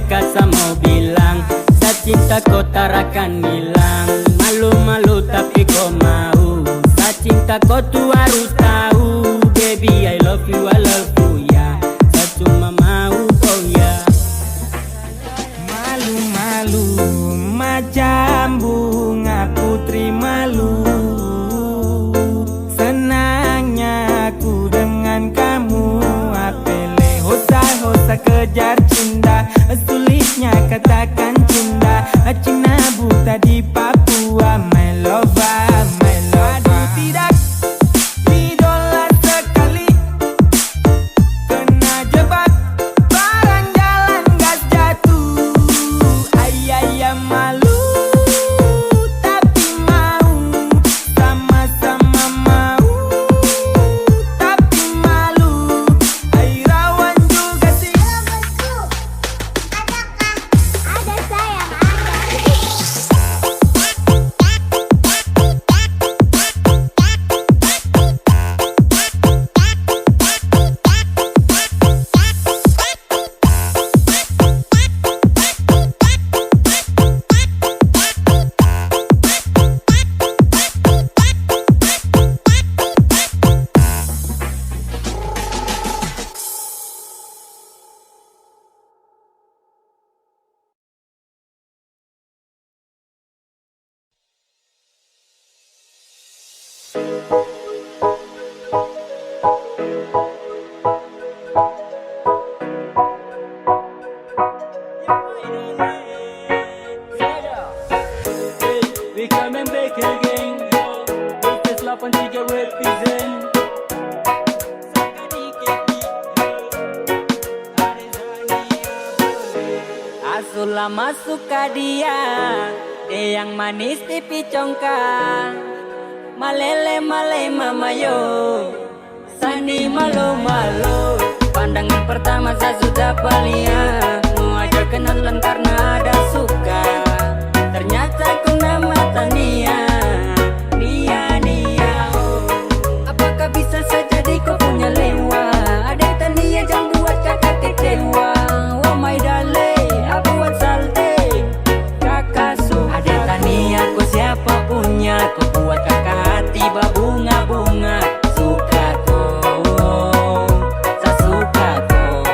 perkasa mau bilang, sa cinta kau tak akan hilang. Malu-malu tapi kau mau, sa cinta kau tuh harus tahu. Baby I love you ya, sa cuma mau kau ya. Malu-malu macam bunga putri malu. Senangnya aku dengan kamu, apele hosa-hosa kejar cinta. Sulitnya katakan cinta, Cina buta di Papua. My lover, my lover. Aduh tidak, idola sekali, kena jebak barang jalan gas jatuh. Ayah malu tapi mau, sama-sama mau tapi malu. Ay rawan juga sih. Ada sayang, ada. We coming back again, with this love and tiga represent. Asulah masuk ke dia yang manis pipi congkak. Malele male mama yo, sani malu malu. Pandangan pertama saya sudah palia, mau aja kenalan karena ada suka. Ternyata kau nama Tania, Nia oh. Apakah bisa saja di kau punya lewa? Ada Tania jangan buat kakak kecewa. Oh my darling, aku buat salte kakak suka. Ada Tania kau siapa punya? Kau buat kakak hati berbunga-bunga. Suka kau, saya suka kau.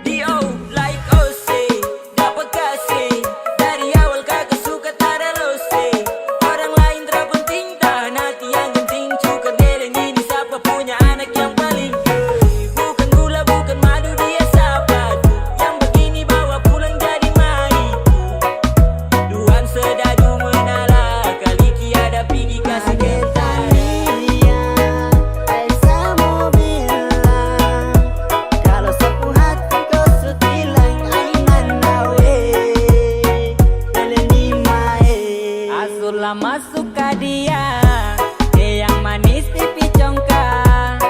Dio like Ose, dapat kasih dari awal kakak suka tak ada lose. Orang lain tak penting, tahan hati yang penting. Cukup dereng ini siapa punya anak yang paling bukan gula, bukan madu, dia sahabat. Yang begini bawa pulang jadi maiku. Duaan sedadu menala, kali kiada pergi kasih getar. Mau bilang kalau sapu hati kau sutilang aiman nawe daleni mae. Asulah masuk ke dia yang manis pipi congkak.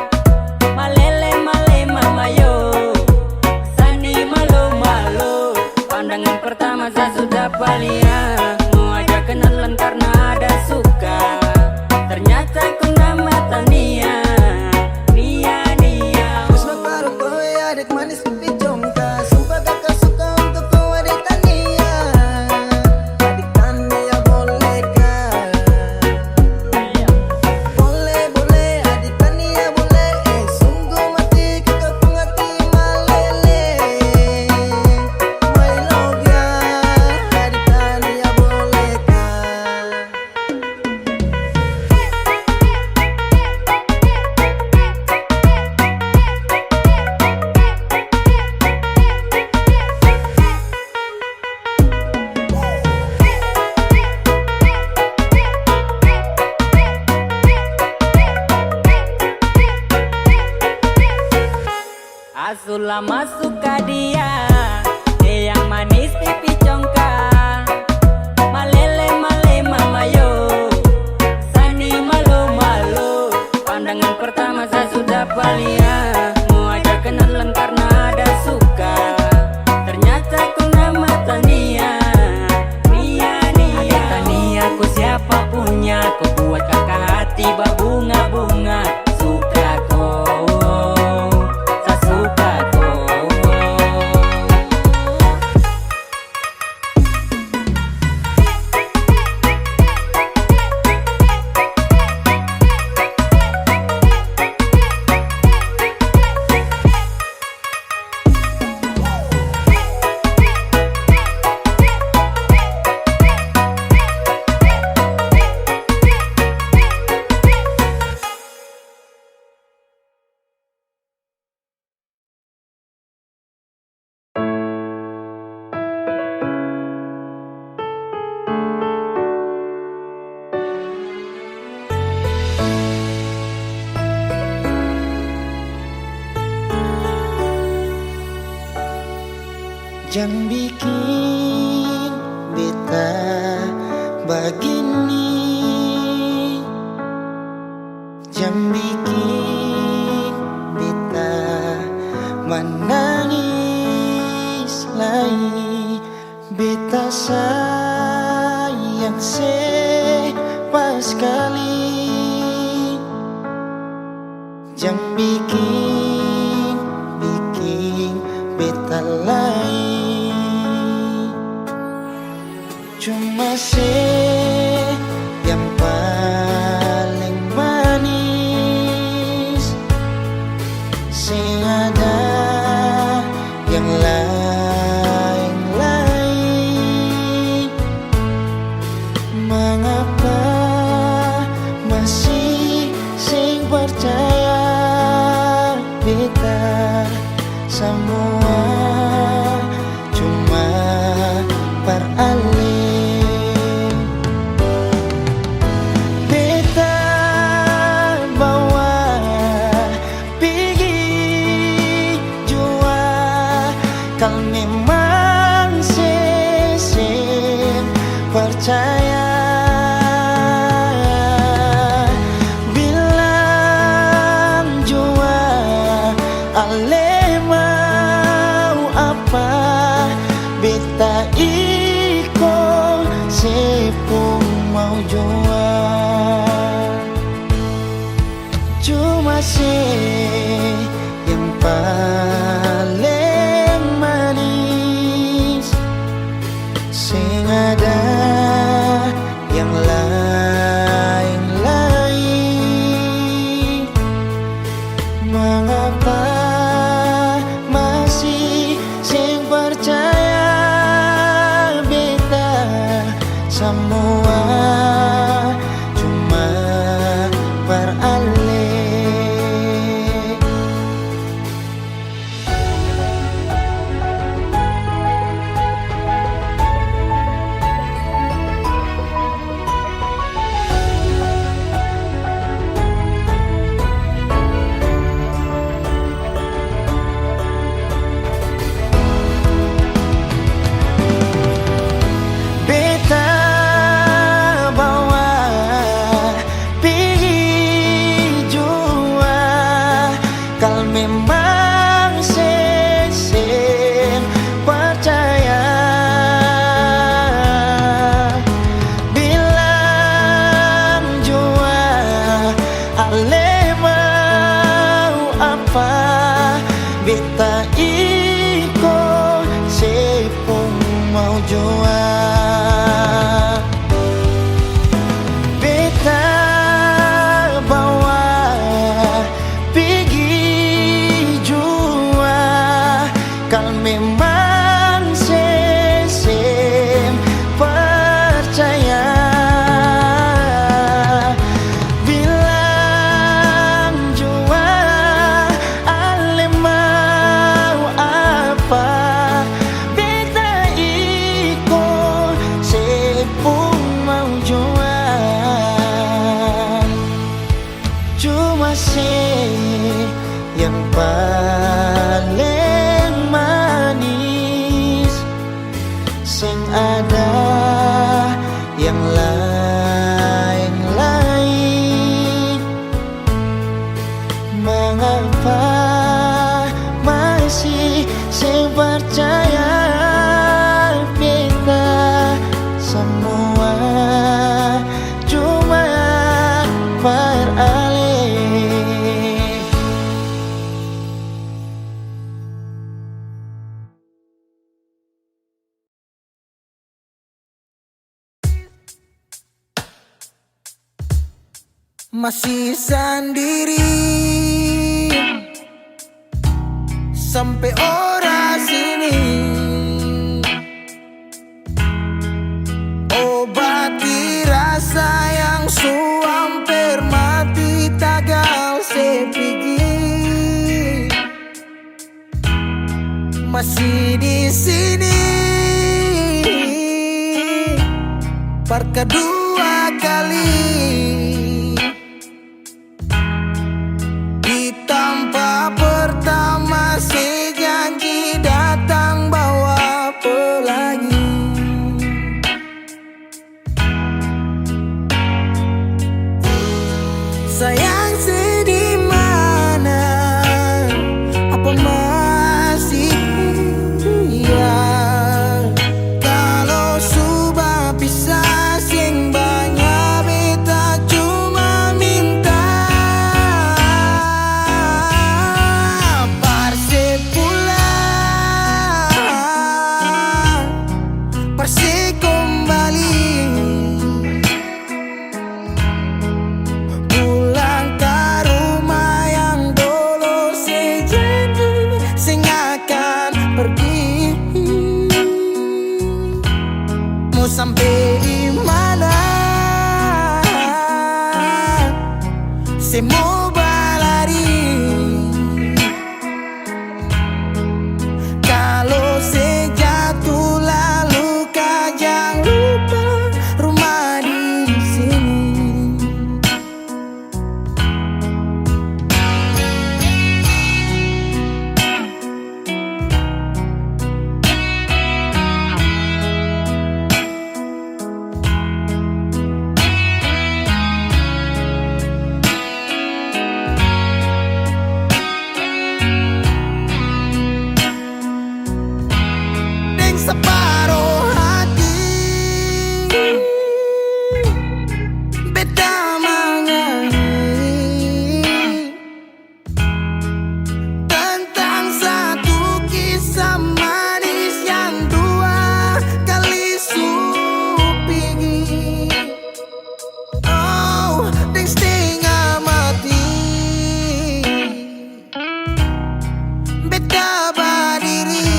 Malele male mama yo, sani malu malu. Pandangan pertama saya sudah palia, mau aja kenalan karena ada suka. Ternyata kau nama Tania, Nia Terus baru kau adik manis pipi congkak. Sumpah kakak suka untuk kau adik Tania. Adik Tania bolehkah? Boleh adik Tania boleh. Sungguh mati kakak pun hati malele. My love ya, adik Tania bolehkah? Asulah masuk ke dia yang manis pipi congkak. Malele male mama yo, Jangan bikin beta begini, jangan bikin beta menangis lagi. Beta sayang pas sekali, jangan bikin beta lain. Cuma yang paling manis, ada yang lain. Mengapa masih sing percaya beta semua cuma peralih. Beta bawa pergi jua, kau memang percaya. Bilang jua ale mau apa, beta iko sepung mau jua. Cuma yang paling manis, sing ada yang lain. Mengapa masih sing percaya beta semua cuma peralih. Memang percaya. Bilang jua ale mau apa, beta iko sepung mau jua. Beta bawa kal memang percaya. Bilang jua ale mau apa, beta iko sepung mau jua. Cuma yang paling manis, sing ada yang lain. Mengapa masih sing percaya beta semua cuma peralih. Masih sendiri sampai ora sini, obati rasa yang hampir mati tagal sepigi. Masih di sini per kedua kali. Pertama si janji datang bawa Semua berlari. Kalau sejatuh lalu kau jangan lupa rumah di sini. Separuh hati beda menyanyi tentang satu kisah manis yang dua kali supingi. Oh, deng setengah mati beda berdiri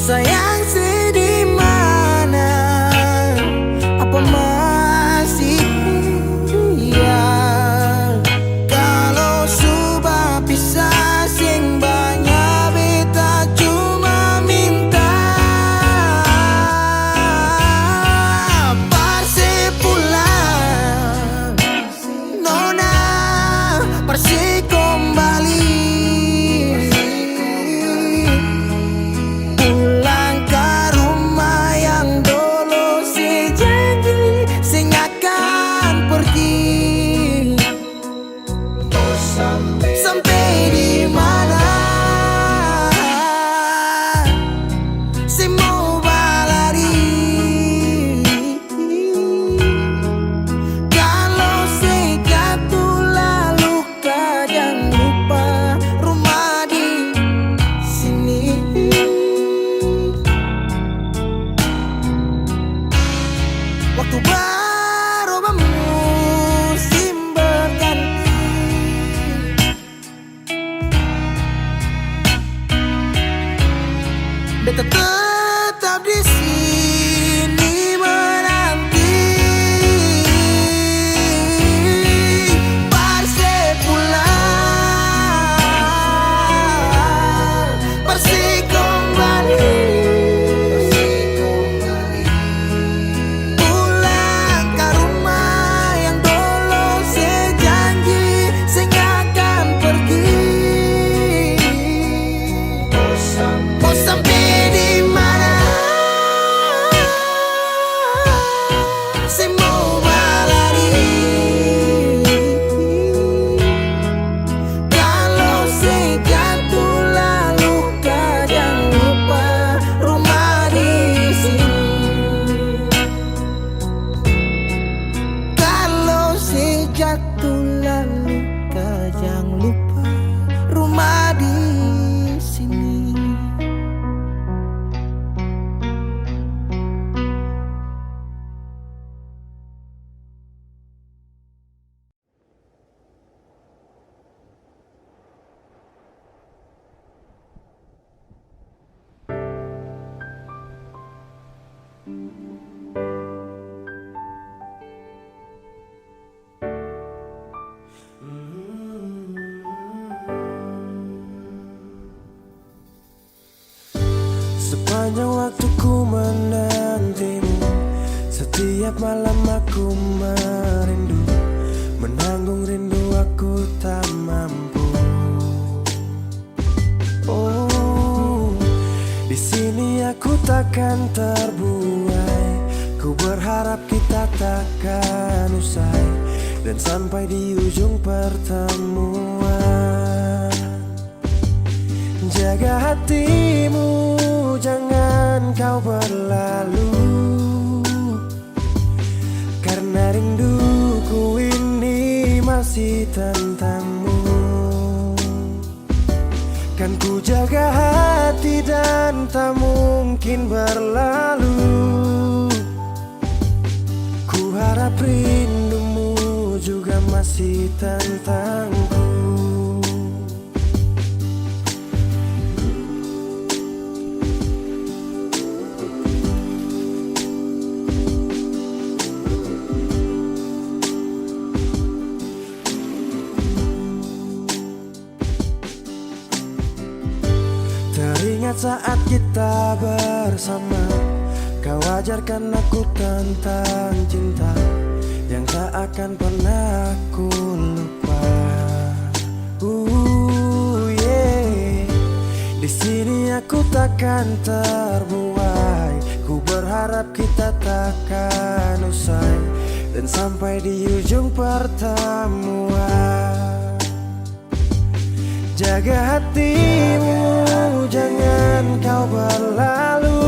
sayang sedih mana, apa masih iya? Kalau sudah pisah sing banyak beta cuma minta parse pulang, nona parse kembali. Sampai di mana semua berlari. Kalau sejatuh lalu kau jangan lupa rumah di sini. Waktu berubah musim berganti, beta tetap di sini menanti parse pulang, parse kembali, pulang ke rumah yang dulu sejanji sing akan pergi. Mau sampai di mana semua berlari. Kalau sejatuh lalu kau jangan lupa rumah di sini. Kalau sejatuh lalu kau jangan lupa rumah di sini. Sepanjang waktu ku menantimu, setiap malam aku merindu, menanggung rindu aku tak mampu. Oh, di sini aku takkan terbuai, ku berharap kita takkan usai dan sampai di ujung pertemuan. Jaga hatimu, jangan kau berlalu, karena rinduku ini masih tentangmu. Kan ku jaga hati dan tak mungkin berlalu. Ku harap rindumu juga masih tentangku. Teringat saat kita bersama, kau ajarkan aku tentang cinta yang tak akan pernah ku lupa. Yeah. Di sini aku takkan terbuai. Ku berharap kita takkan usai dan sampai di ujung pertemuan. Jaga hatimu, jangan kau berlalu,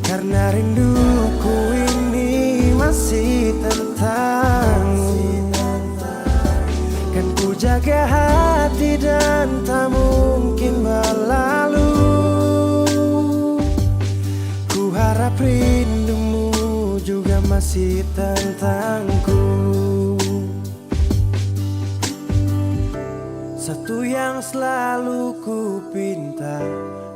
karena rinduku ini masih tentangmu. Kan ku jaga hati dan tak mungkin berlalu. Ku harap rindumu juga masih tentangku. Satu yang selalu ku pinta,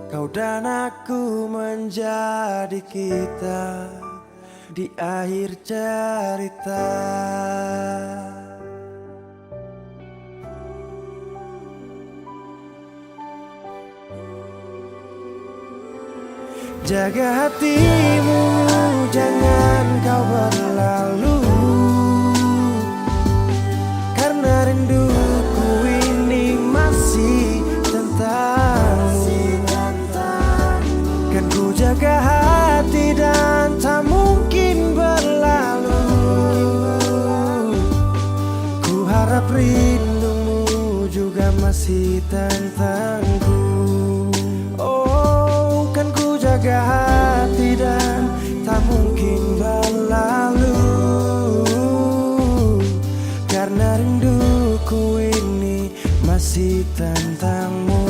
kau dan aku menjadi kita di akhir cerita. Jaga hatimu, jangan kau berlalu, karena rinduku ini masih tentangmu. Kan ku jaga hati dan tak mungkin berlalu. Ku harap rindumu juga masih tentangku. Oh, kan ku jaga hati dan tak mungkin berlalu, karena rinduku ini masih tentangmu.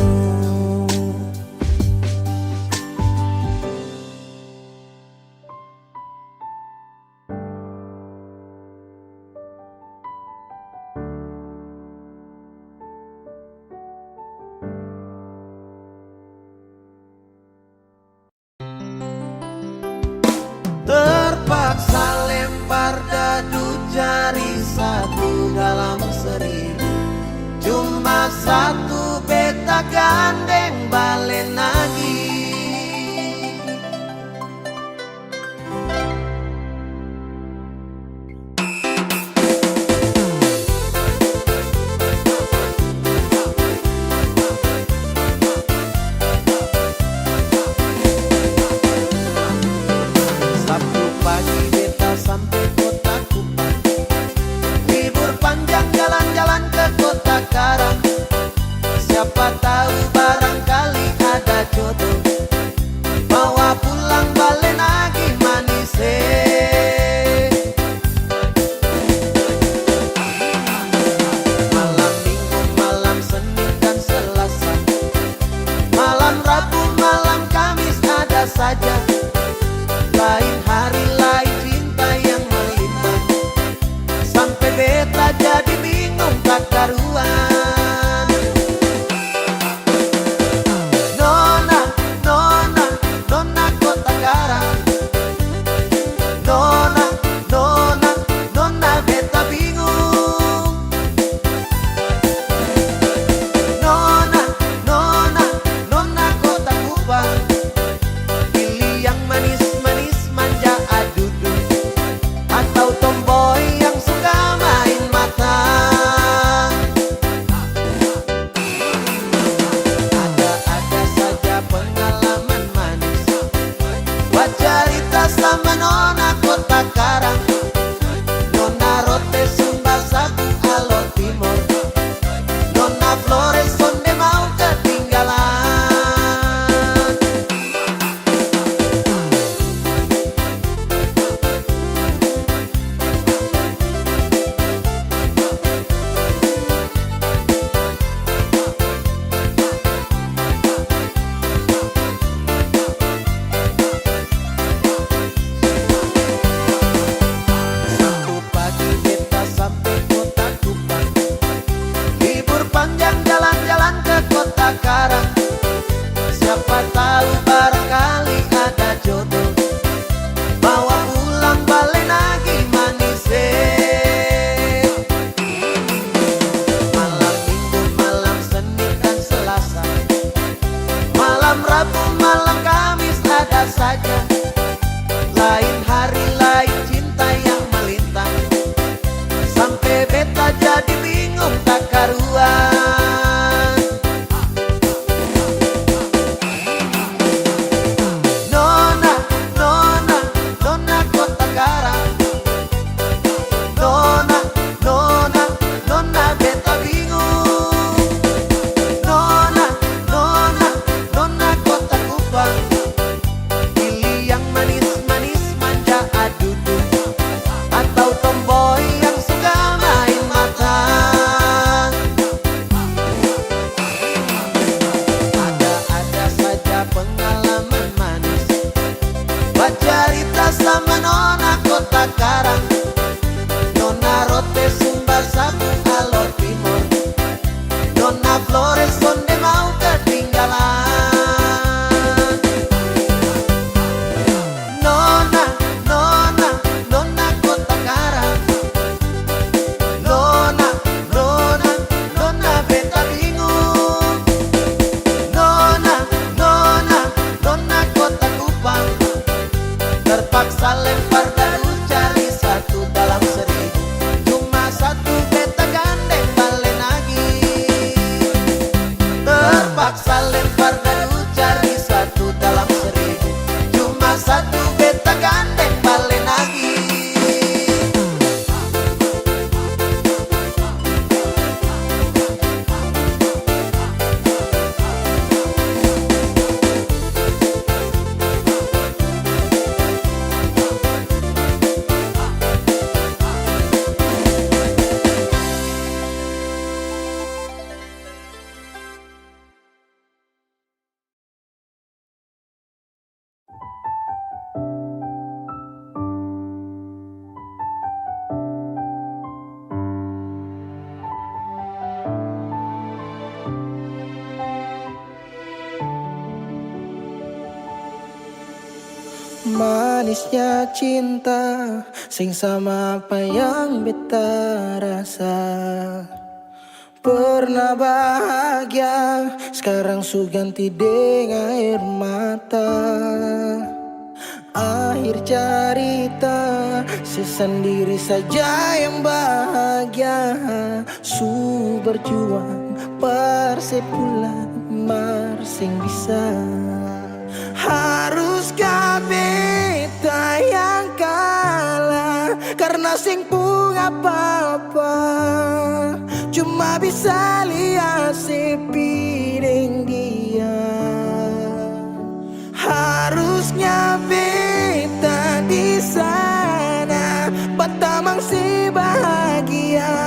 Terpaksa lempar dadu jari satu dalam seribu. Cuma satu beta gandeng balen lagi. Sabtu pagi beta sampai kota Kupang. Libur panjang jalan-jalan ke kota Karang. Siapa tahu barang Nona Kota Karang, Nona Rote Sumba Sabu Alor Timur, Nona Flores sonde mau ketinggalan. Nona, Nona, Nona Kota Karang, Nona, Nona, Nona beta bingung. Nona, Nona, Nona Kota Kupang, terpaksa lempar dadu cari satu dalam seribu. Cuma satu beta gandeng balik lagi. Terpaksa lempar dadu cari satu dalam seribu. Cuma satu beta gandeng balik lagi. Manisnya cinta sing sama apa yang beta rasa. Pernah bahagia, sekarang su ganti dengan air mata. Akhir cerita, sesendiri saja yang bahagia. Su berjuang, persepulan marsing bisa. Haruskah beta yang kalah karena sing pun apa-apa. Cuma bisa lihat sepiring dia. Harusnya beta di sana batamang si bahagia.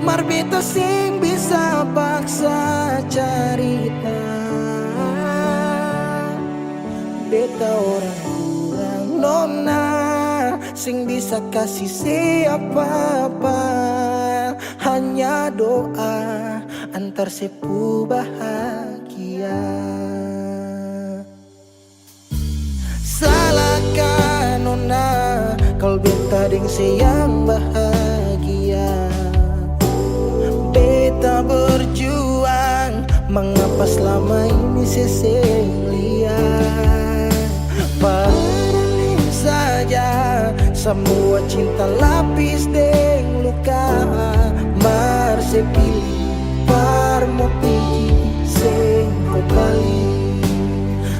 Mar beta sing bisa paksa cerita. Beta orang kurang nona sing bisa kasih siapa-apa. Hanya doa antar sepu bahagia. Salahkah nona kalau beta deng sayang bahagia. Beta berjuang, mengapa selama ini seseng lihat. Padahal saja semua cinta lapis deng luka. Mar sepilih parmo pigi seng kembali.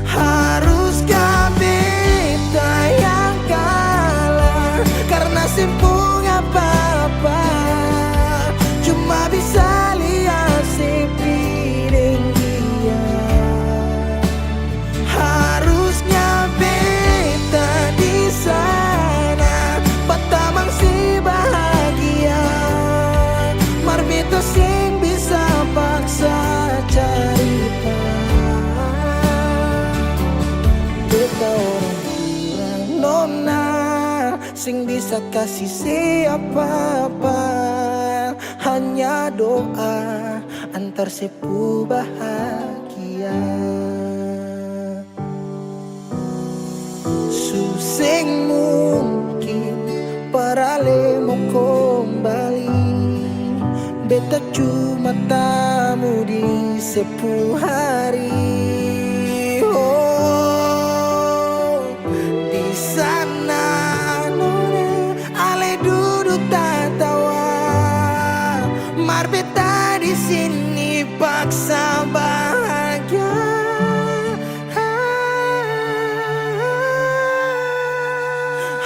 Haruskah beta yang kalah karena simpung apa-apa. Cuma bisa lihat sepiring dia. Harusnya beta di sana batamang si bahagia. Mar beta sing bisa paksa cerita. Beta orang kurang nona sing bisa kasih siapa-apa. Hanya doa antar sepu bahagia. Suseng mungkin parale mau kembali. Beta cuma tamu di sepu hari. Oh, di sana nona ale duduk tertawa. Mar beta di sini paksa bahagia.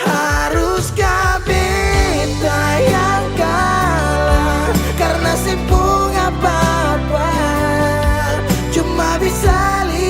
Haruskah beta yang kalah karena simpung apa-apa. Cuma bisa lihat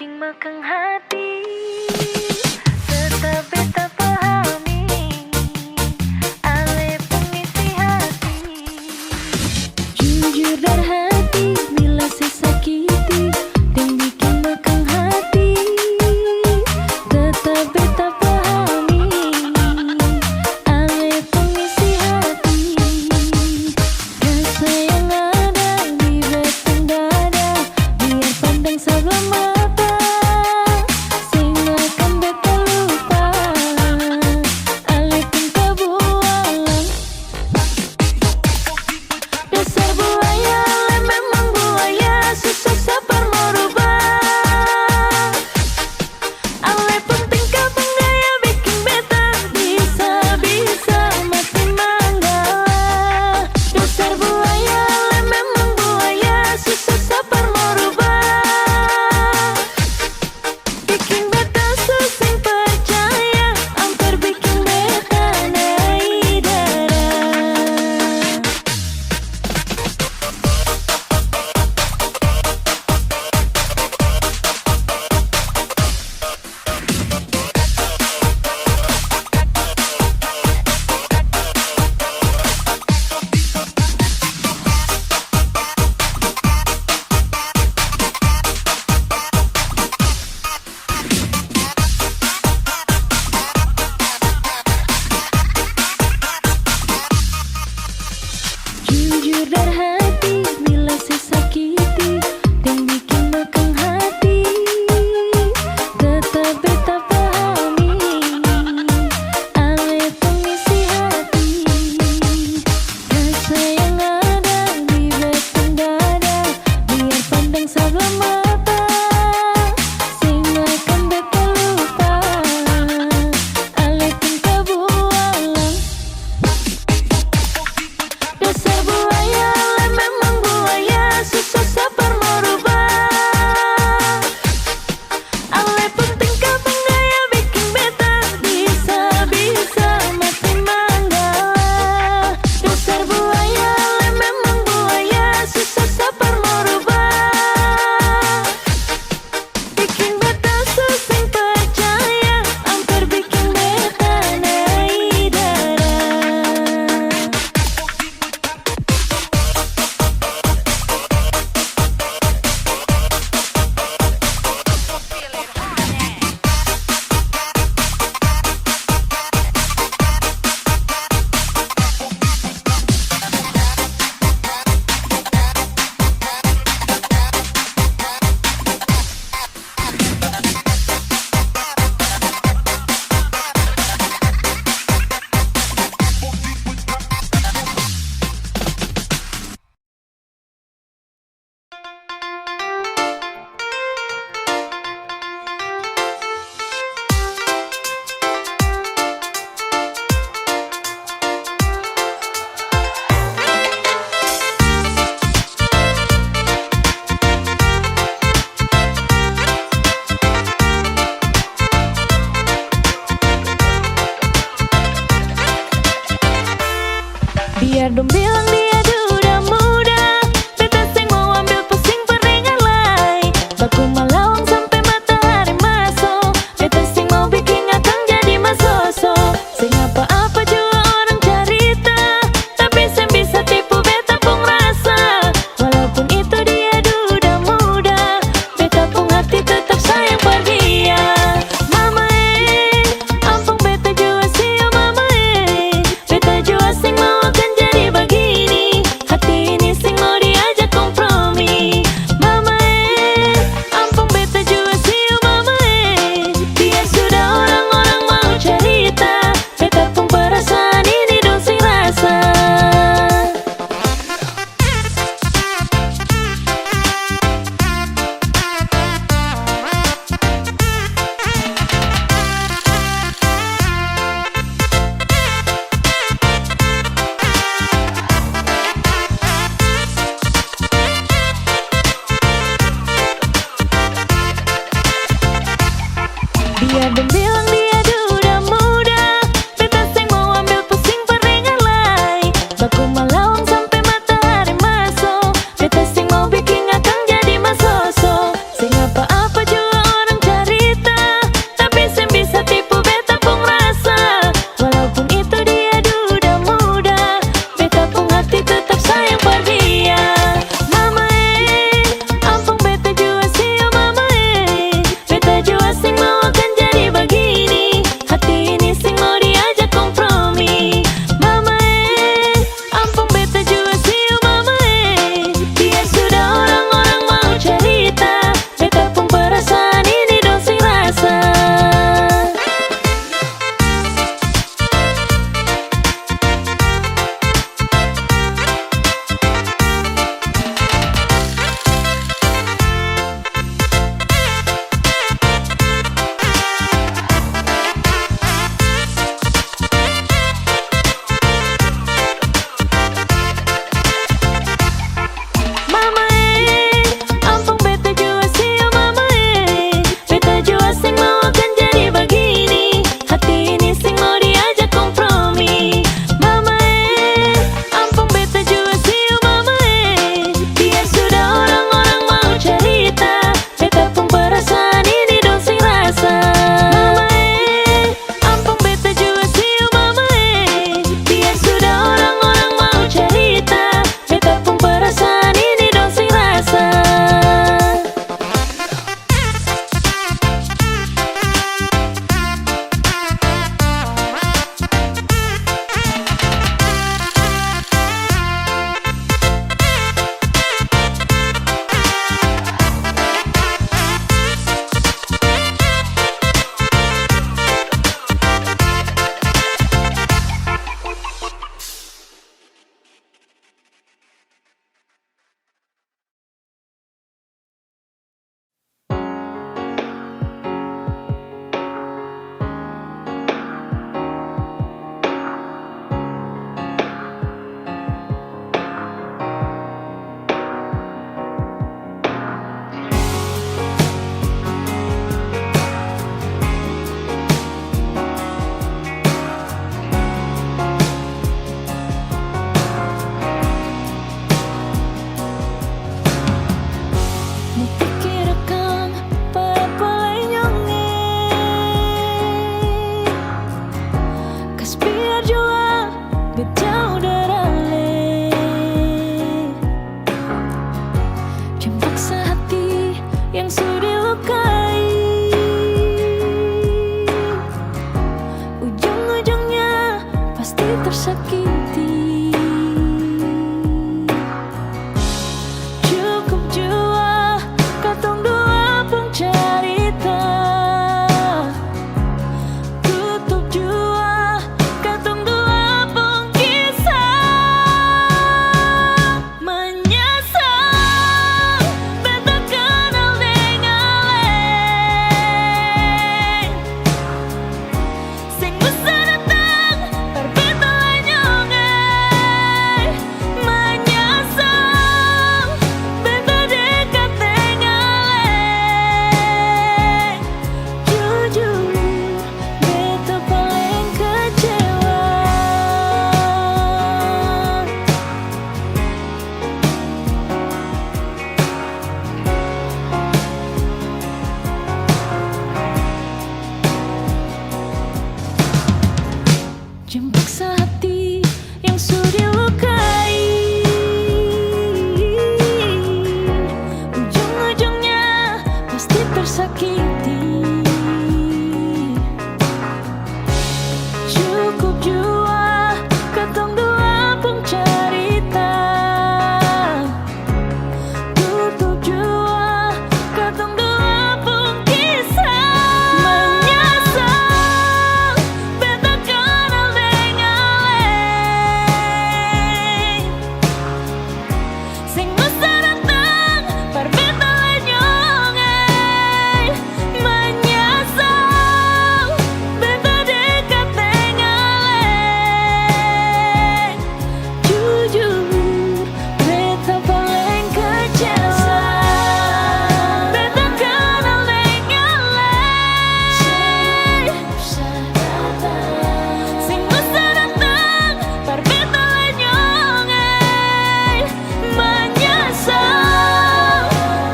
bikin mekeng hati. Tetap beta pahami, ale pengisi hati. Jujur dari hati, bila sesakiti dan bikin mekeng hati. Tetap beta pahami, ale pengisi hati. Rasa yang ada di batang dada, biar pandang sebelah mata, sing akan beta lupa, ale pun kebualang. Dasar buaya, memang buaya, susah sabar merubah. Ale pun tingkah penggaya bikin beta bisa-bisa mati manggala. Dasar buaya, memang buaya, susah sabar merubah. Bikin beta susah percaya, hampir bikin beta naik darah. Jujur dari hati, bila sesakiti dan bikin mekeng hati. Tetap beta pahami, ale pengisi hati. Rasa yang ada di batang dada, biar pandang sebelah mata, sing akan beta lupa, ale pun kebualang. Dasar buaya, memang buaya, susah sabar merubah. Ale pun tingkah penggaya bikin beta bisa-bisa mati manggala. Dasar buaya, memang buaya, susah sabar merubah. Bikin beta susah percaya, hampir bikin beta naik darah. Biar dong bilang dia duda muda, beta sing mau ambil pusing peringan lai. Baku malawang sampai matahari masuk, beta sing mau bikin akang jadi masoso. Sing apa-apa juga orang cerita, tapi sing bisa tipu beta pun rasa. Walaupun itu dia duda muda, beta pun hati tetap sayang per dia. Mama ampun beta juga sih mama beta juga sing mau akan jadi begini. Hati ini sing mau diajak kompromi. Mama ampun beta juga sih mama biar sudah orang-orang mau cerita, beta pun perasaan ini dong sing rasa. Biar dong bilang dia duda muda, beta sing mau ambil pusing peringan lai. Baku malawang sampai matahari masuk, beta sing mau bikin akang jadi masoso. Sing apa-apa juga lukai, ujung-ujungnya pasti tersakiti. Cukup jua katong dua pun cerita, tutup jua katong dua pun kisah. Menyesal beta kenal dengan lain, sing bisa datang berbeda nyongai. Menyesal beta dekat dengan lain, jujur beta paling kecewa. Jemput hati yang sudah dilukai, ujung-ujungnya pasti tersakiti. Cukup jua katong dua pun cerita, tutup jua katong dua pun kisah. Menyesal beta kenal dengan lain, sing bisa datang berbeda nyongai. Menyesal beta dekat dengan lain, jujur beta paling kecewa. Beta kenal dengan lain, sing bisa datang berbeda nyongai. Menyesal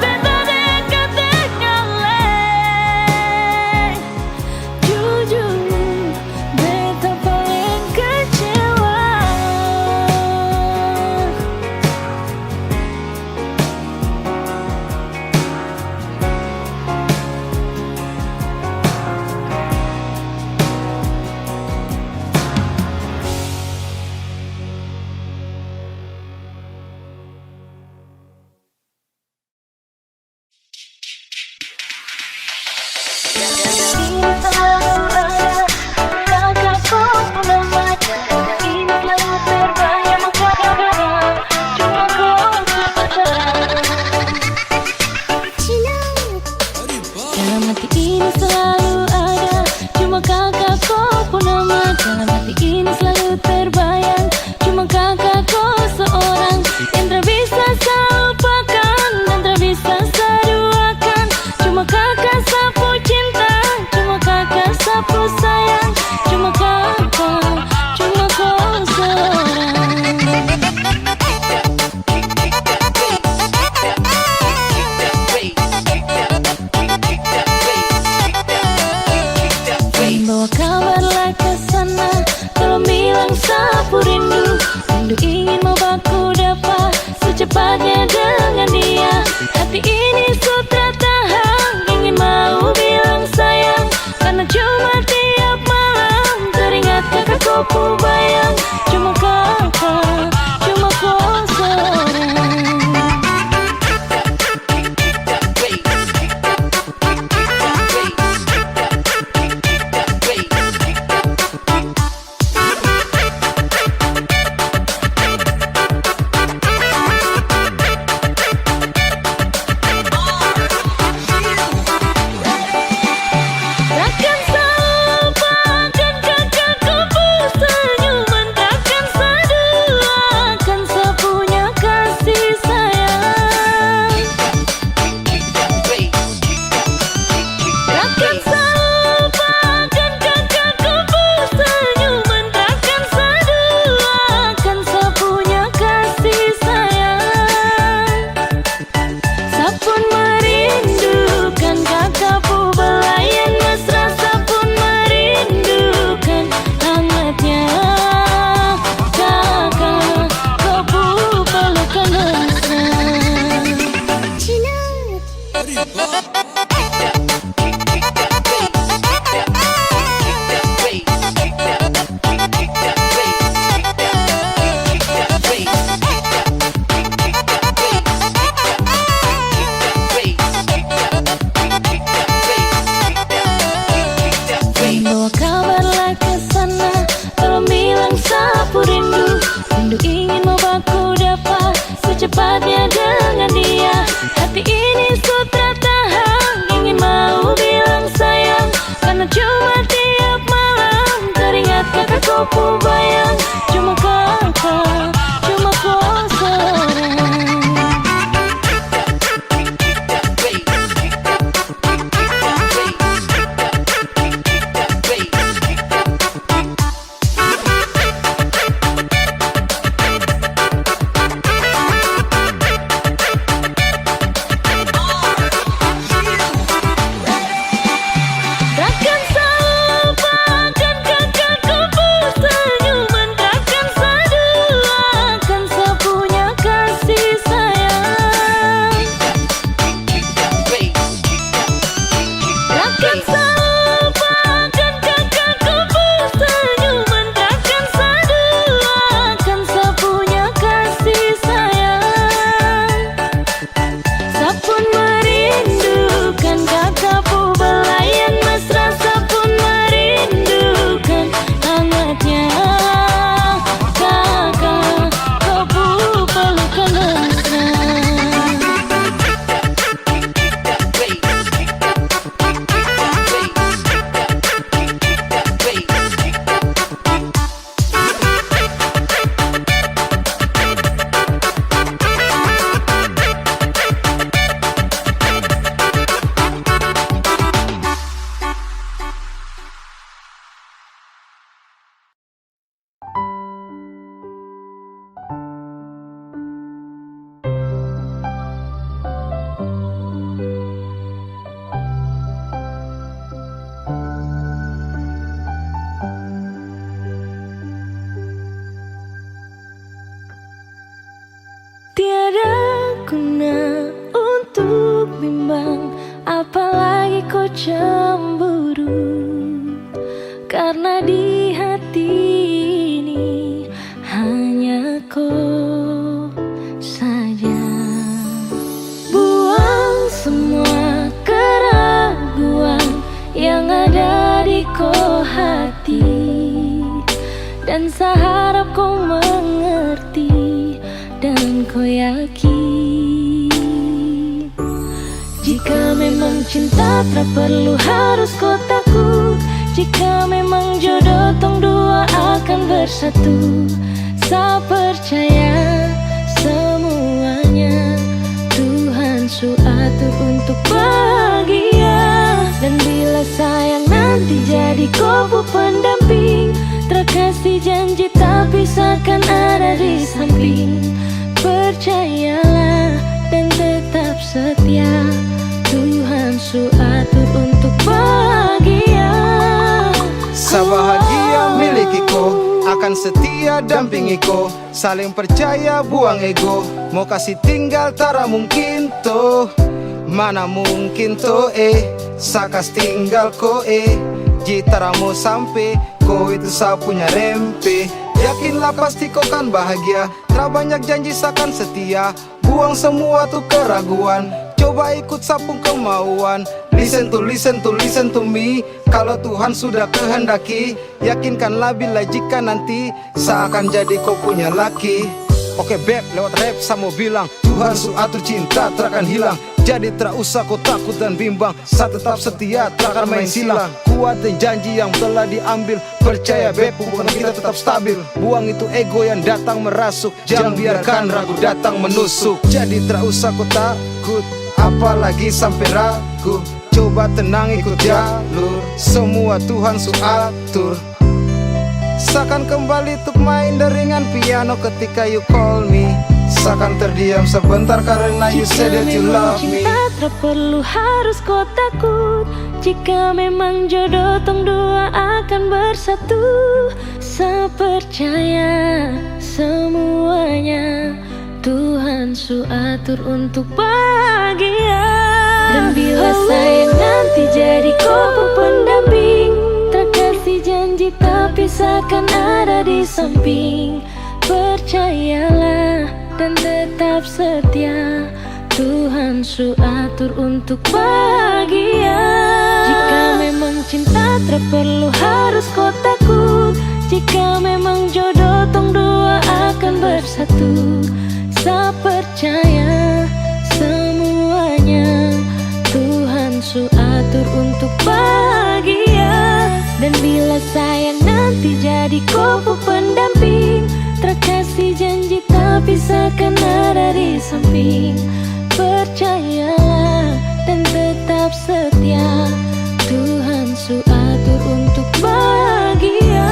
beta dekat dengan lain, jujur beta paling kecewa. Kakakku pulang aja, ini selalu terbayang mengkagak, cuma kau saja. Dalam hati ini selalu ada, cuma kakakku pulang aja. Dalam hati ini selalu terbayang, cuma kakakku seorang yang tak bisa saya lupakan dan tak bisa saya duakan. Cuma kakak sapu cinta, cuma kakak sapu sayang, cuma kakak, cuma kau seorang. Bawa kabarlah ke sana, tolong bilang sapu rindu. Rindu ingin mau baku dapat secepatnya dengan dia. Hati ini sudah tahan, ingin mau bilang sayang, karena cuma tiap malam teringat kakakku ku bayang. Cuma kakak, cuma kau seorang. Cuma tiap malam teringat kata kau bayang. Cuma kakak, cuma kau seorang. Takkan salupakan kakakku senyuman, takkan saduakan sepunya kasih sayang. Takkan salupakan kakakku senyuman, takkan saduakan sepunya kasih sayang. Sapun merindukan kakakku belayan mesra, sapun merindukan hangatnya kakak kau pelukan mesra. Tiada guna untuk bimbang, apalagi kau cemburu. Karena di hati ini hanya kau saja. Buang semua keraguan yang ada di kau hati, dan saya harap kau mengerti dan kau yakin. Jika memang cinta tak perlu harus kau takut. Jika memang jodoh tong dua akan bersatu. Saya percaya semuanya Tuhan su atur untuk bahagia. Dan bila sayang nanti jadi kau pendamping, terkasih janji tapi seakan ada di samping. Percayalah dan tetap setia, Tuhan su atur untuk bahagia. Sabahagia milikiku, akan setia dampingiku. Saling percaya buang ego, mau kasih tinggal tara mungkin toh. Mana mungkin toh sakas tinggal ko jitaramu sampai ko itu saya punya rempe. Yakinlah pasti kau kan bahagia, tak banyak janji sakan setia. Buang semua tuh keraguan, coba ikut sapung kemauan. Listen to me. Kalau Tuhan sudah kehendaki, yakinkanlah bila jika nanti seakan jadi kau punya laki. Oke beb, lewat rap saya mau bilang, Tuhan su atur cinta takkan hilang. Jadi tak usah kau takut dan bimbang, saya tetap setia takkan main silang. Kuatin janji yang telah diambil, percaya beb hubungan kita tetap stabil. Buang itu ego yang datang merasuk, jangan biarkan ragu datang menusuk. Jadi tak usah kau takut, apalagi sampai ragu. Coba tenang ikut jalur, semua Tuhan su atur. Seakan kembali untuk main deringan piano ketika you call me. Seakan terdiam sebentar karena you said that you love me. Jika memang cinta tak perlu harus kau takut. Jika memang jodoh tong dua akan bersatu. Saya percaya semuanya Tuhan su atur untuk bahagia. Dan bila sayang nanti jadi kau pendamping, terkasih janji tapi seakan ada di samping. Percayalah dan tetap setia, Tuhan su atur untuk bahagia. Jika memang cinta tak perlu harus kau takut. Jika memang jodoh tong dua akan bersatu. Saya percaya semuanya Tuhan su atur untuk bahagia. sayang nanti jadi kupu pendamping. Terkasih janji tapi seakan ada di samping. Percayalah dan tetap setia, Tuhan suatur untuk bahagia.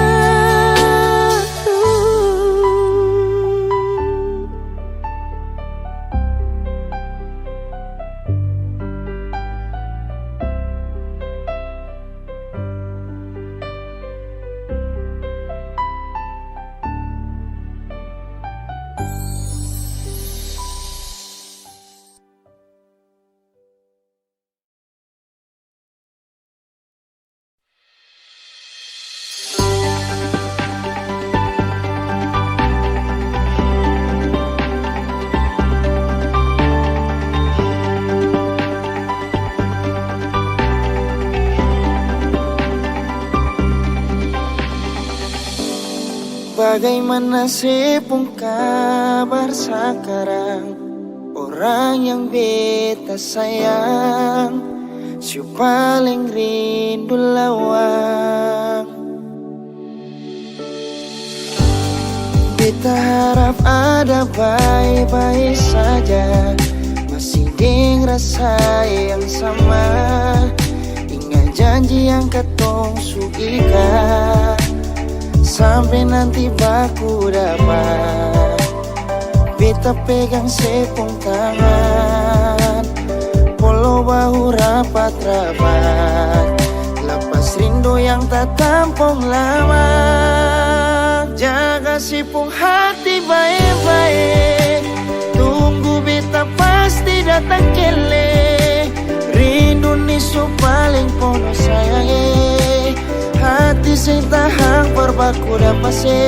Bagaimana sepung kabar sekarang? Orang yang beta sayang, siu paling rindu lawang. Beta harap ada baik-baik saja, masih deng rasa yang sama. Ingat janji yang katong sugikan, sampai nanti baku dapat. Beta pegang sepung tangan, polo bahu rapat-rapat. Lepas rindu yang tak tampung lama. Jaga sepung hati baik-baik, tunggu beta pasti datang kele. Rindu nisu paling pono sayang, hati sing tahan berbaku dapat se.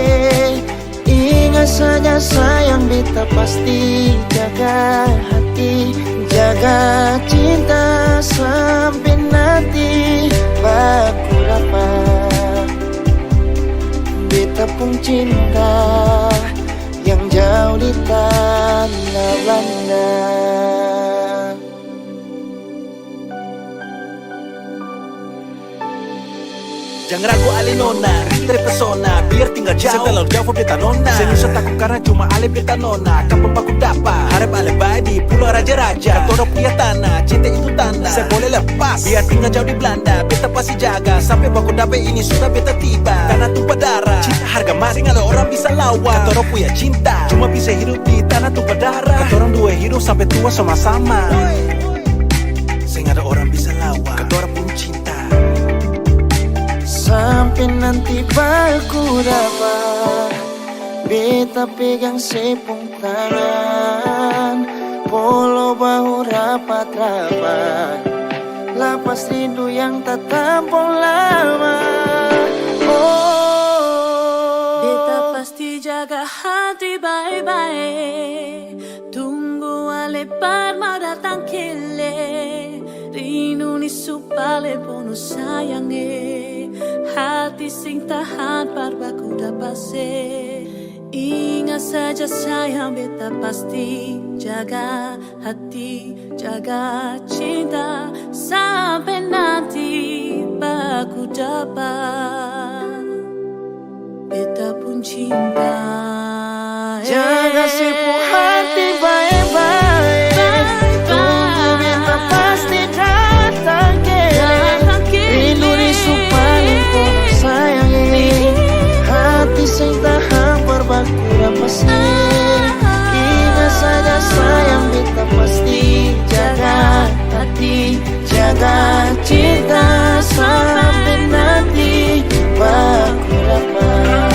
Ingat saja sayang, beta pasti jaga hati, jaga cinta sampai nanti baku dapat. Beta pun cinta yang jauh di tanah Belanda. Jangan ragu ale nona, rindu pesona, biar tinggal jauh. Setelah jauh beta nona, serius takut karena cuma ale beta nona. Kapan baku dapat, harap ale badi, pulau raja-raja. Katora punya tanah, cinta itu tanda. Saya boleh lepas, biar tinggal jauh di Belanda. Beta pasti jaga, sampai baku dapat ini sudah beta tiba. Tanah tumpah darah, cinta harga mati, nggak ada orang bisa lawan. Katora punya cinta, cuma bisa hidup di tanah tumpah darah. Katora dua hidup sampai tua sama-sama. Saya nggak ada orang bisa lawan, katora pun cinta. Sampai nanti baku dapat, beta pegang sepung tangan, polo bahu rapat-rapat. Lapas rindu yang tak tampung lama. Oh, Beta pasti jaga hati baik-baik, tunggu ale parma datang kele. Rindu nisu pale pono sayange, hati sing tahan parbaku dapat se. Ingat saja sayang, beta pasti jaga hati, jaga cinta sampai nanti baku dapat. Beta pun cinta, jaga sepung hati baik-baik, tunggu beta pasti datang kele. Rindu nisu paling pono sayang, hati sing tahan berbaku dapat se. Ingat saja sayang, beta pasti jaga hati, jaga cinta sampai nanti baku dapat.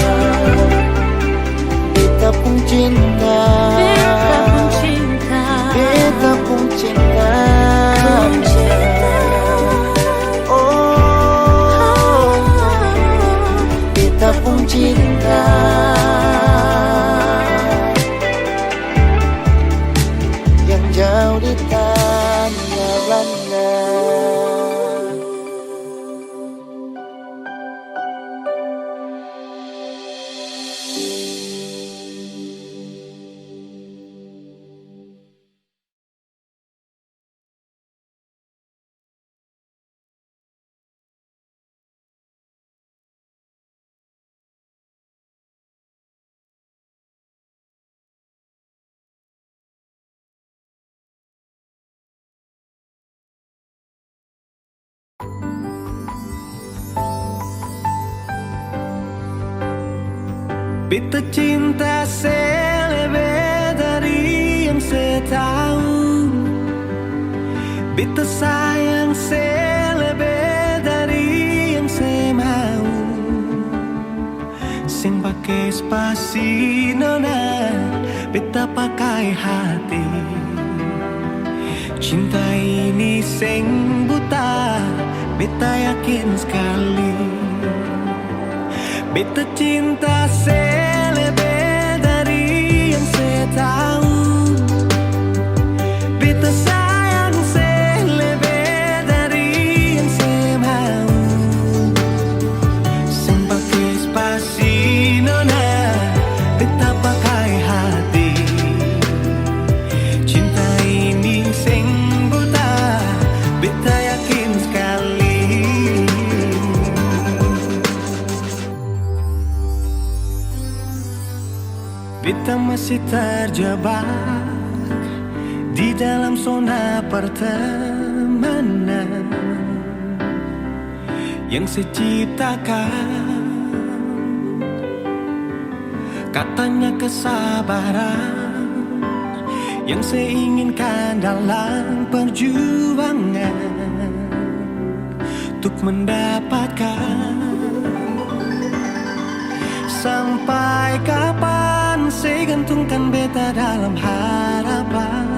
Beta cinta selebih dari yang saya tahu. Beta sayang selebih dari yang saya mau. Sing pakai spasi nona, beta pakai hati. Cinta ini sing buta, beta yakin sekali. Beta cinta selebih dari yang saya tahu. Beta sayang selebih dari yang saya mau. Sing pakai spasi nona, beta pakai hati. Cinta ini sing buta, beta yakin sekali. Beta masih terjebak di dalam zona pertemanan yang saya ciptakan. Katanya kesabaran yang saya inginkan dalam perjuangan untuk mendapatkan. Sampai kapan saya gantungkan beta dalam harapan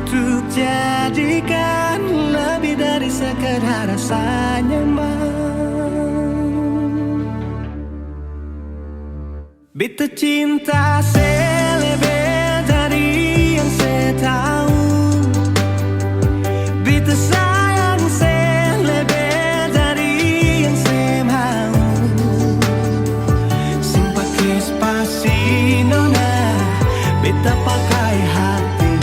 untuk jadikan lebih dari sekedar rasa nyaman. Beta cinta selebih dari yang saya tahu. Beta sayang selebih dari yang saya mau. Sing pakai spasi nona, beta pakai hati.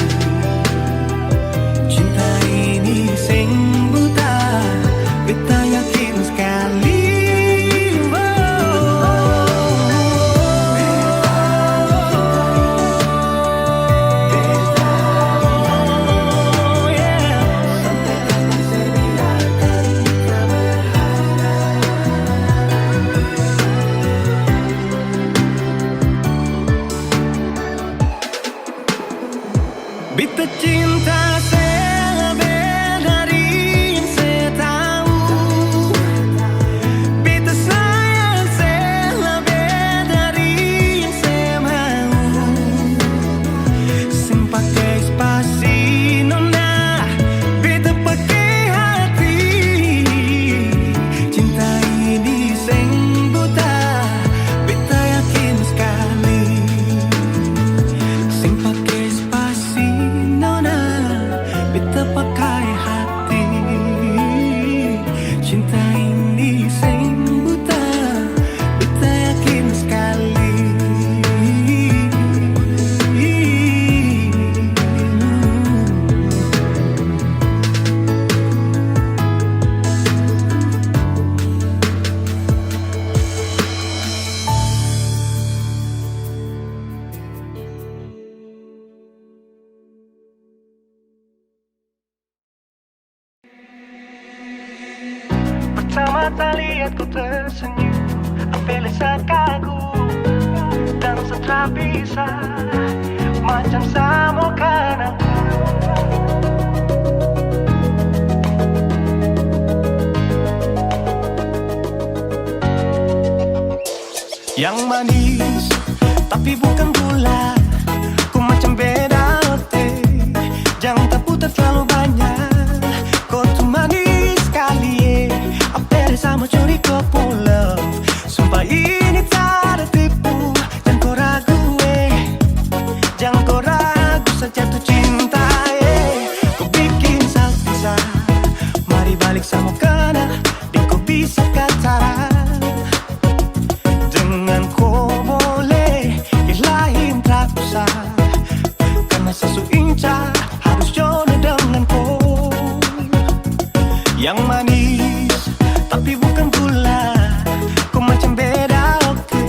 Cinta ini sing buta, beta yakin sekali. Beta cinta selebih dari yang saya tahu. Beta sayang selebih dari yang saya mau. Sing pakai spasi nona, beta pakai hati. Cinta ini sing buta, beta yakin sekali. Sing pakai spasi nona, beta pakai hati. Cinta ini sing buta, beta yakin sekali. Pertama kali lihat ku tersenyum, ambil sekagum dan setelah bisa macam samokan aku. Yang manis tapi bukan gula, ku macam beda roti. Jangan tak putar terlalu banyak, kau tuh manis sekali. Apel sama curi kau pulau, sumpah ini tak ada tipu. Jangan kau ragu, jangan kau ragu saja tuh cinta. Kau bikin salsa, mari balik sama kena, di kau bisa kataran. Dengan kau boleh ilahin tak usah, karena sesu inca harus jodoh dengan kau. Yang manis tapi bukan gula, kau macam beda oke.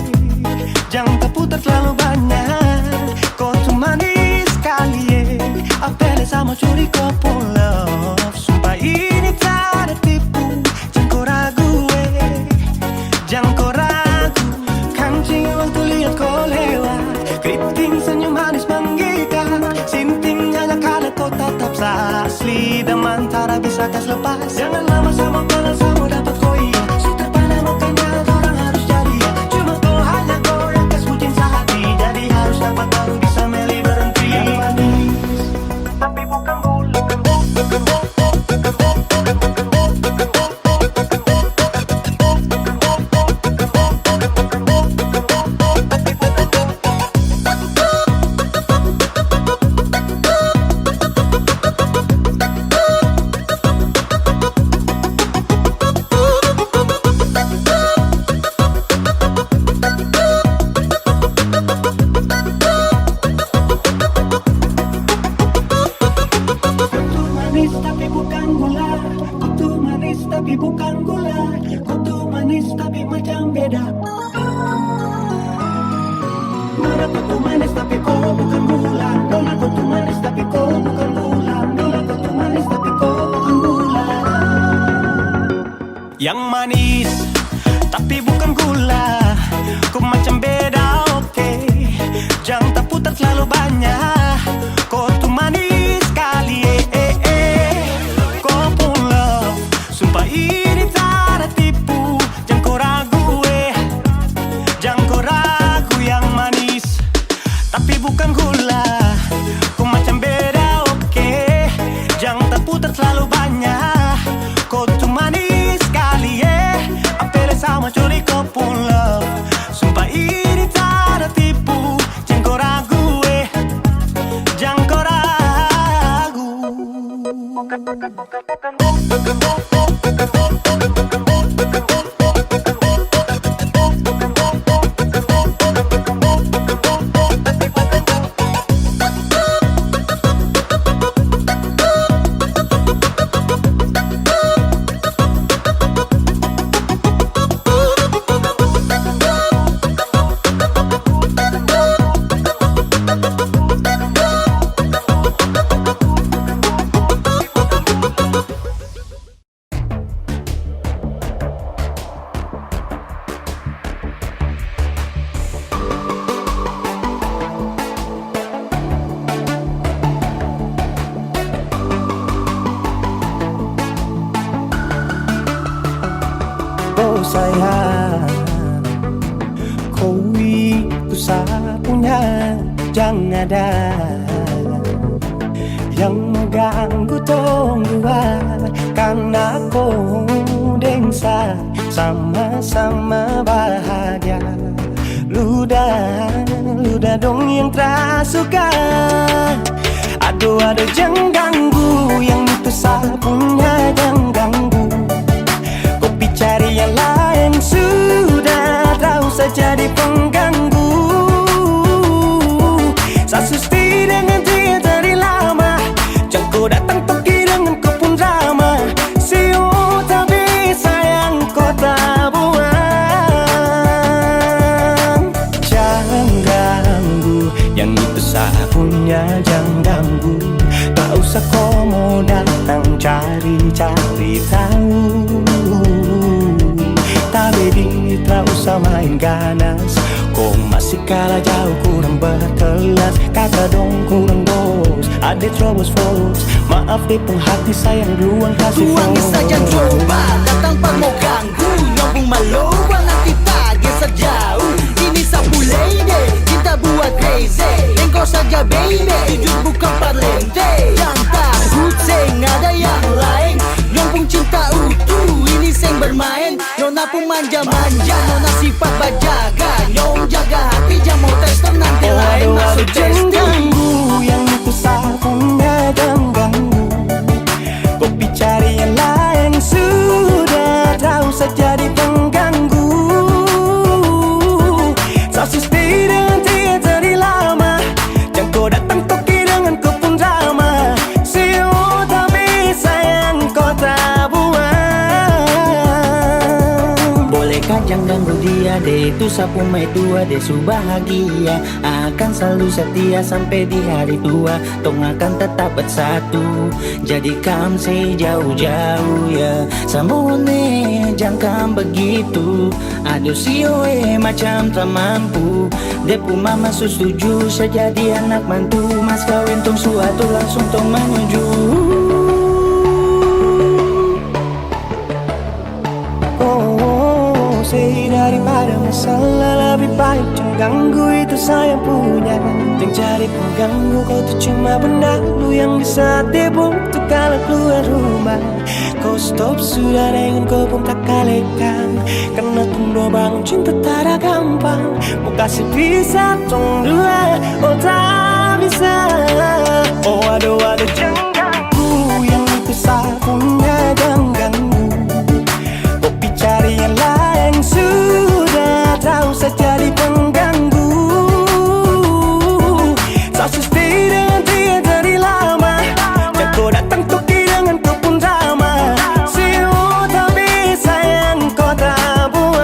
Jangan tak putar terlalu banyak, kau tuh manis sekali. Apel sama curi kau pulau, sumpah ini tak ada tipu. Jangan kau ragu, jangan kau ragu, kan cinta lepas. Jangan lama sama kalau sama dapat koi. Sudah pada makanya orang harus jadi. Cuma kau hanya kau yang kesucian sehati. Jadi harus dapat baru bisa milih berhenti. Yang manis tapi bukan gula. Kutu manis tapi bukan gula. Kutu manis tapi macam beda. Nona kutu manis tapi kau bukan gula. Nona kutu manis tapi kau bukan gula. Nona kutu manis tapi kau bukan gula. Yang manis tapi bukan gula. Kau macam beda, oke. Jangan tak putar terlalu banyak. Kau tuh manis sekali, Kau pun love, sumpah ini tak ada tipu. Jangan kau ragu, jangan kau ragu. Yang manis tapi bukan gula. Kau macam beda, oke. Jangan tak putar terlalu banyak. Kau tuh manis sekali, apel sama curi kau pun love. Sumpah ini tak ada tipu. Jangan kau ragu, jangan kau ragu. Sayang, kau itu sapunya. Jangan ada yang mengganggu tong dua. Karena kau dengsa sama-sama bahagia. Ludah dong yang tersuka. Aduh jangan ganggu. Yang itu sapunya jangan ganggu. Kopi cari yang lain sudah. Tak usah jadi pengganggu. Sasusti dengan dia dari lama. Jangan kau datang toki dengan kau pun drama. Siu tapi sayang kau tak buang. Jangan ganggu. Yang itu sapunya jangan ganggu. Tak usah kau mau datang cari-cari tahu. Tapi tak usah main ganas. Kau masih kalah jauh, kurang berkelas. Kata dong kurang dos. Ada terobos force. Maaf deh penghati sayang duluan kasih Tuangin saja coba, datang pak mau ganggu. Nyambung malu, walau kita geser jauh. Ini sapu lady, cinta buat crazy. Engkau saja baby, jujur bukan parlente. Yang takut seng ada yang lain. Nyambung cinta utuh, ini seng bermain. Nona pun manja-manja, nona sifat bajaga. Nyong jaga hati, jangan mau tester nanti lain masuk jangan testing. ganggu. Yang itu sapunya jangan ganggu. Kopi cari yang lain sudah. Tak usah jadi pengganggu. Sasusti dengan dia dari lama. Jangan kau datang toki dengan kau pun drama. Siu tapi sayang kau tak buang. Bolehkah jangan ganggu dia deh. Itu sapu mai tua deh su bahagia. Akan selalu setia sampai di hari tua. Tong akan tetap bersatu. Jadikan sejauh-jauh ya. Samone jangan begitu. Aduh sioe macam tak mampu. Depu mama setuju sejadi anak mantu. Mas kawin tong suatu langsung tong menuju. salah, lebih baik jangan ganggu, itu saya punya. Yang jadi pengganggu kau tuh cuma benda lu yang bisa dibutuh kalau keluar rumah. Kau stop sudah dengan kau pun tak kalekan, karena tunda bangun cinta tak ada gampang. Mau kasih bisa tong dua, oh tak bisa. Oh aduh jangan ganggu, yang itu satunya jangan ganggu. Kopi cari yang lain, sudah tahu saya jadi pengganggu. Saya stay dengan dia dari lama, dan kau datang toki dengan kau pun drama. Siu tak bisa yang kau tak buang.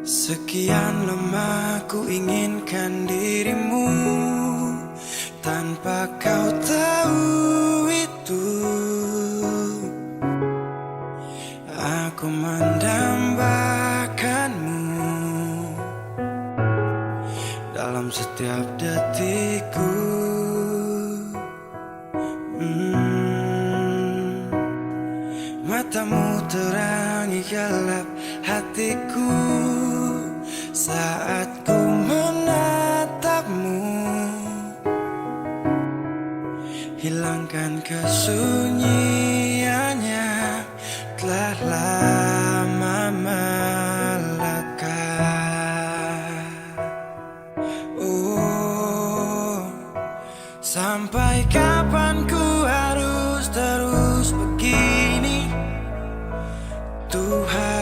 Sekian lama ku inginkan dirimu, tanpa kau tahu itu. Aku mendambakanmu dalam setiap detikku. Matamu terangi gelap hatiku saat ku menatapmu. Hilangkan kesunyiannya, telah lama melekat. Oh, sampai kapan ku harus terus begini, Tuhan?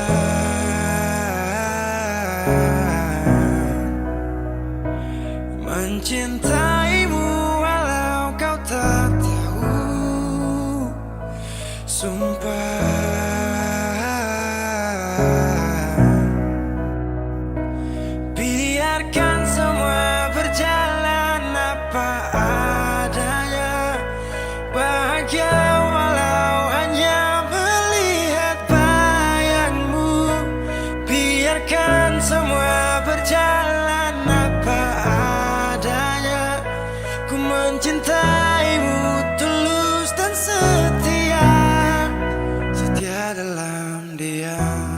Mencintaimu walau kau tak tahu, sumpah. Biarkan semua berjalan apa adanya, bahagia walau hanya melihat bayangmu. Biarkan semua berjalan apa adanya, ku mencintaimu tulus dan setia, setia dalam diam.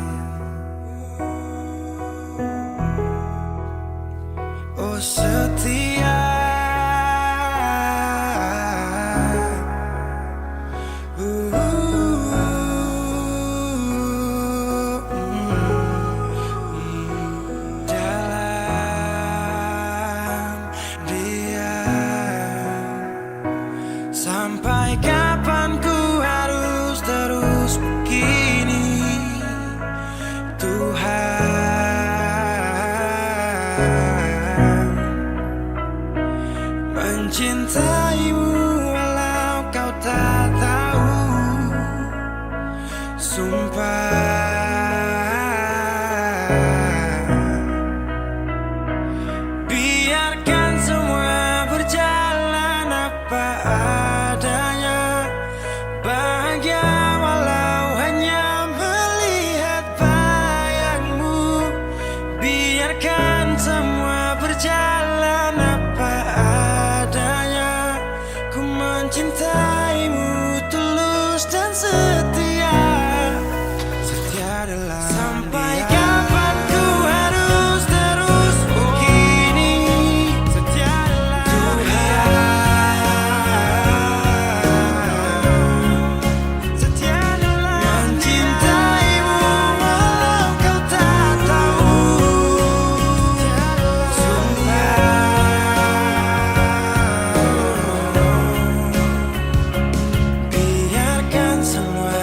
Oh setia, dalam diam. Sampai kapan ku harus terus begini, Tuhan? Mencintaimu walau kau tak tahu, sumpah. Biarkan semua berjalan apa adanya, bahagia walau hanya melihat bayangmu. Biarkan semua berjalan apa adanya, ku mencintaimu tulus dan setia, setia dalam sampai kapan ku harus terus begini, setia dalam Tuhan. Setia dalam mencintaimu walau kau tak tahu, sumpah. Biarkan semua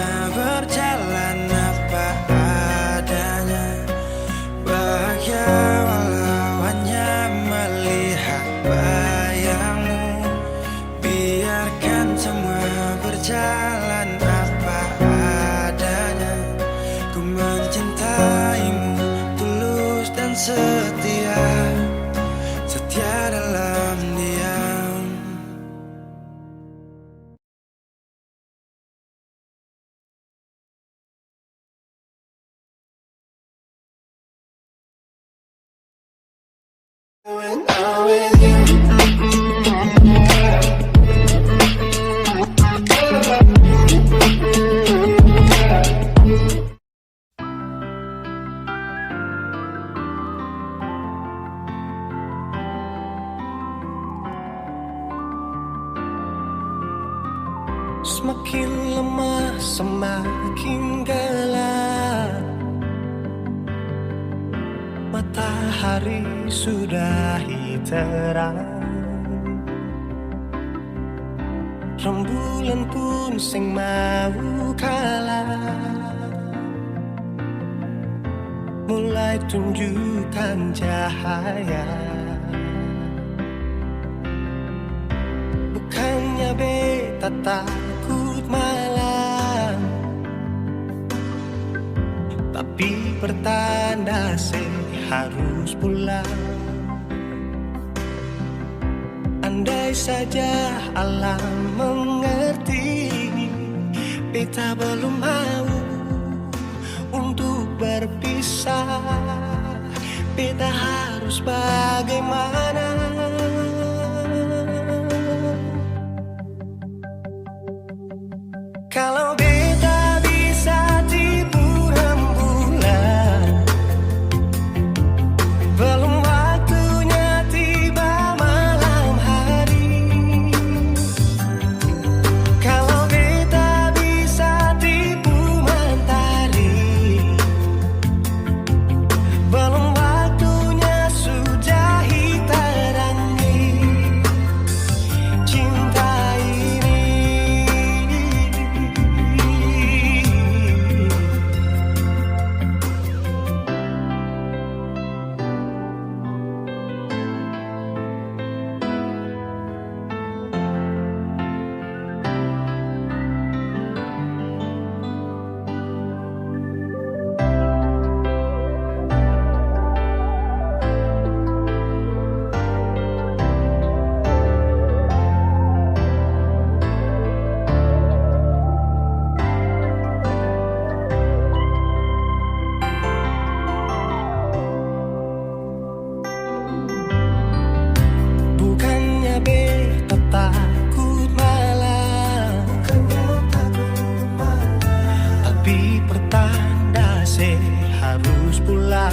Semakin lemah, semakin gelap. Matahari sudah terang. Rembulan pun sing mau kalah. Mulai tunjukkan cahaya. Bukannya beta takut malam, tapi pertanda harus pulang. Andai saja alam mengerti, beta belum mau untuk berpisah. Beta harus bagaimana? Kalau beta bisa tipu rembulan, belum waktunya tiba malam hari. Kalau beta bisa tipu mentari, belum waktunya sudahi terangi cinta ini. Bukannya beta takut malam, tapi pertanda harus pulang.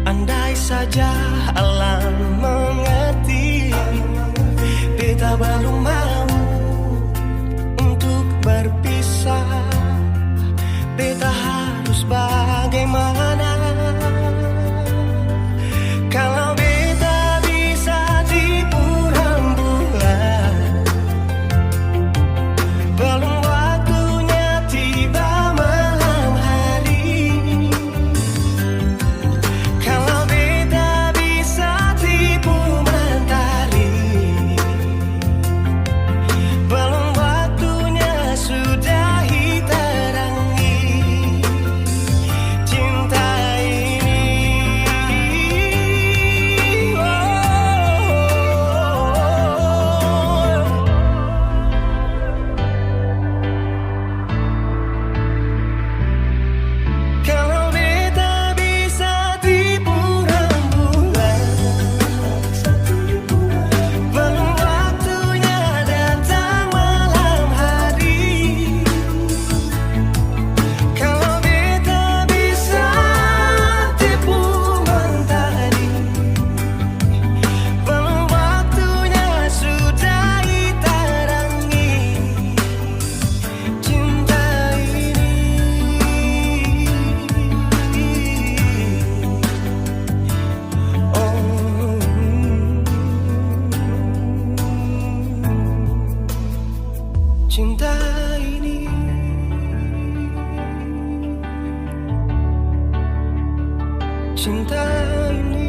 Andai saja alam mengerti, beta belum mau untuk berpisah. Beta harus bagaimana? Kalau beta bisa tipu rembulan, belum waktunya tiba malam hari. Kalau beta bisa tipu mentari, belum waktunya sudahi terangi cinta ini. Kalau beta bisa tipu rembulan, belum waktunya datang malam hari. Kalau beta bisa tipu mentari, belum waktunya sudahi terangi cinta ini. Cinta ini, cinta ini.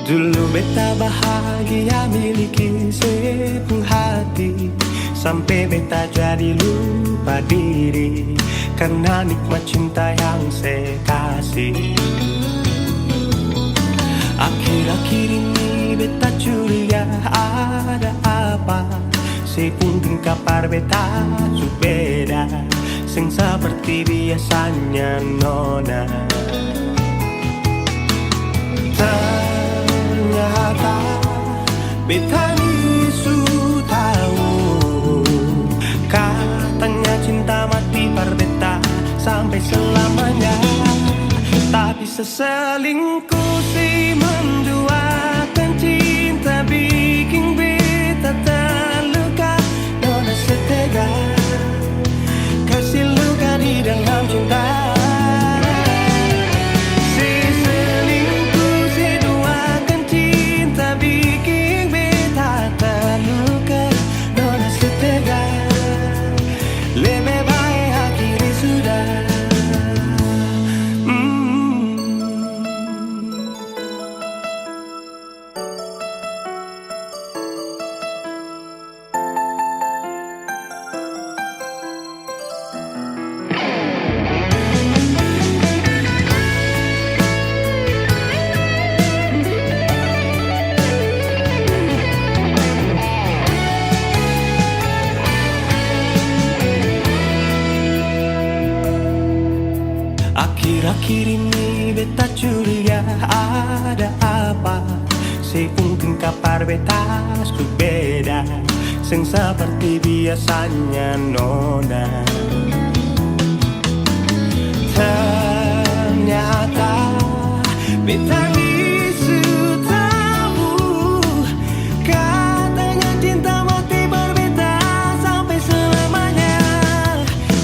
Dulu beta bahagia miliki sepenuh hati, sampai beta jadi lupa diri karena nikmat cinta yang saya kasih. Akhir-akhir ini beta curiga ada apa, saya pun kapar beta su beda, sing seperti biasanya nona. Ternyata beta ni su tahu, katanya cinta mati par beta sampai selamanya. Tapi seselingkuh si menduakan cinta bikin beta terluka. Nona setega kasih luka di dalam cinta. Si selingkuh si duakan cinta bikin beta terluka. Nona setega lebih baik akhiri sudah. Akhir-akhir ini beta curiga ada apa, saya mungkin kapar beta su beda, sing seperti biasanya nona. Ternyata beta ni su tahu, katanya cinta mati berbeda sampai selamanya.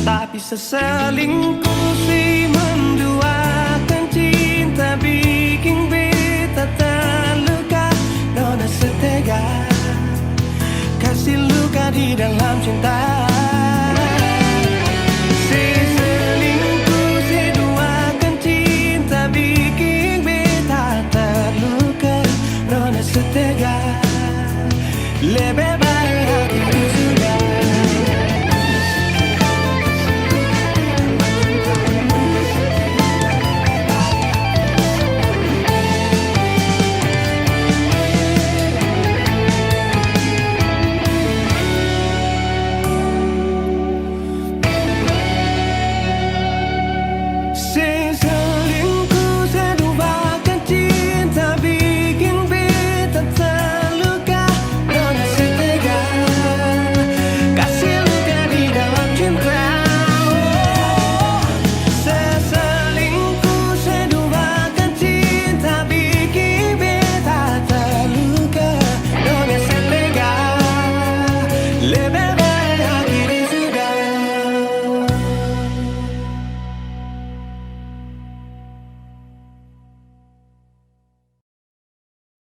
Tapi seselingkuh si menduakan cinta bikin beta terluka. Nona setega kasih luka di dalam cinta. Si selingkuh si duakan cinta bikin beta terluka. Nona setega lebih